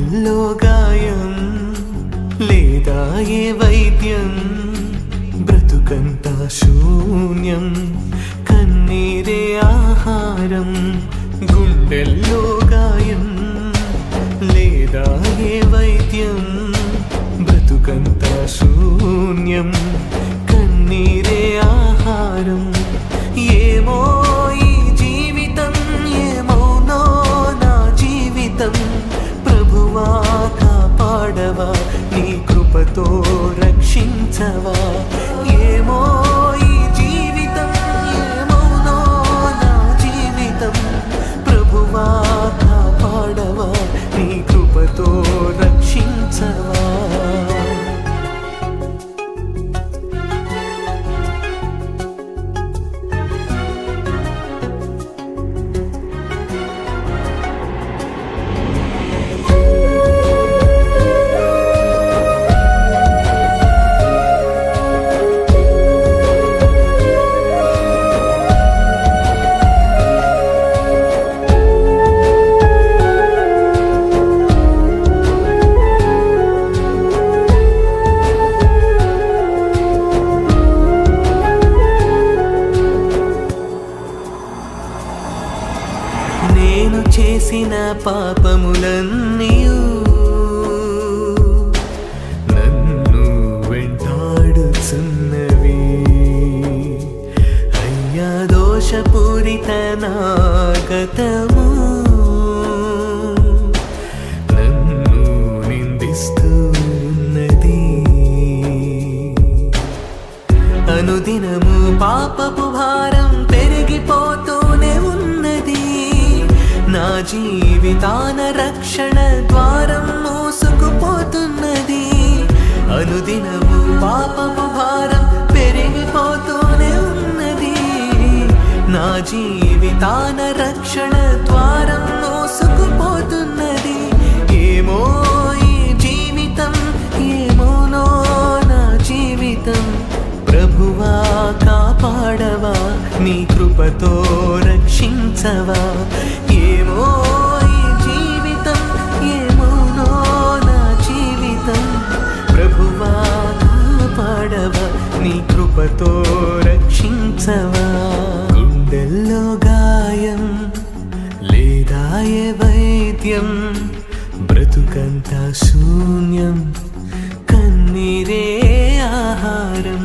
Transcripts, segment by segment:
గుండెల్లో గాయం లేదా ఏ వైద్యం బ్రతుకంతా శూన్యం కన్నీరే ఆహారం గుండెల్లో గాయం లేదా ఏ వైద్యం బ్రతుకంతా శూన్యం కన్నీరే ఆహారం ఏమో ఈ జీవితం ఏమౌనో నా జీవితం ప్రభువా కాపాడవా నీ కృపతో రక్షించవా ఏమో ఈ జీవితం ఏమౌనో నా జీవితం ప్రభువా కాపాడవా నీ కృపతో రక్షించవా నేను చేసిన పాపములన్నీయు నన్ను వెంటాడుచున్నవి అయ్యా దోషపూరిత నా గతము నన్ను నిందిస్తున్నది అనుదినము పాపపు భారం పెరిగిపోతూనే ఉన్నది నా జీవితాన రక్షణ ద్వారం మూసుకుపోతున్నది అనుదినము పాపపు భారం పెరిగిపోతూనే ఉన్నది నా జీవితాన రక్షణ ద్వారం మూసుకుపోతున్నది ఏమో ఈ జీవితం ఏమోనో నా జీవితం ప్రభువా కాపాడవా నీ కృపతో రక్షించవా ఏమో ఈ జీవితం ఏమోనో నా జీవితం ప్రభువా కాపాడవా నీ కృపతో రక్షించవా గుండెల్లో గాయం లేదా ఏ వైద్యం బ్రతుకంతా శూన్యం కన్నీరే ఆహారం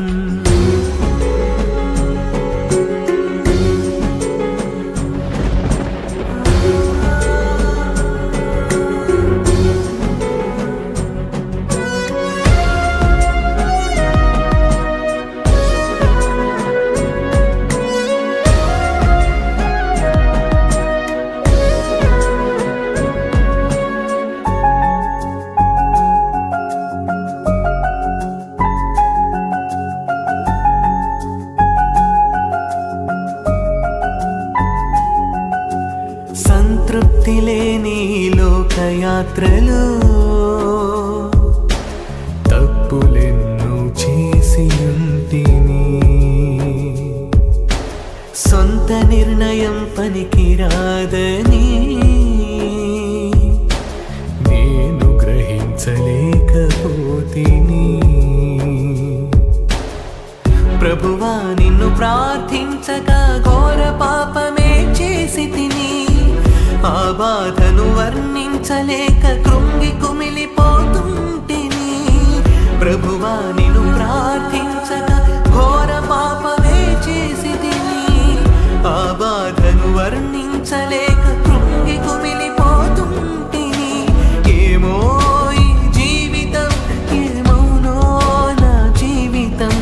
సంతృప్తి లేని లోకయాత్రలో తప్పులెన్నో చేసి ఉంటిని సొంత నిర్ణయం పనికిరాదని నేను గ్రహించలేకపోతిని ప్రభువా నిన్ను ప్రార్థించగా ఘోర పాపమే చేసి తిని ఆ బాధను వర్ణించలేక కృంగి కుమిలిపోతుంటిని ప్రభువా నిన్ను ప్రార్థించగా ఘోర పాపమే చేసి తిని ఆ బాధను వర్ణించలేక కృంగి కుమిలిపోతుంటిని ఏమో ఈ జీవితం ఏమౌనో నా జీవితం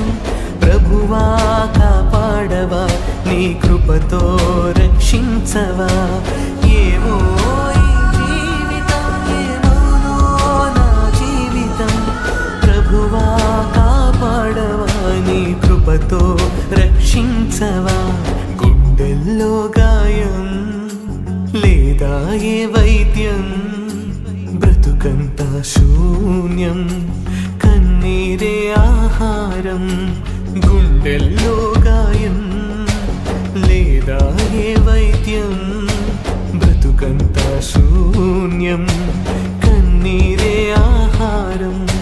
ప్రభువా కాపాడవా నీ కృపతో రక్షించవా ఏమో ఈ జీవితం ఏమౌనో నా జీవితం ప్రభువా కాపాడవా నీ కృపతో రక్షించవా గుండెల్లో గాయం లేదా ఏ వైద్యం బ్రతుకంతా శూన్యం కన్నీరే ఆహారం గుండెల్లో గాయం లేదా ఏ వైద్యం బ్రతుకంతా శూన్యం కన్నీరే కన్నీరే ఆహారం.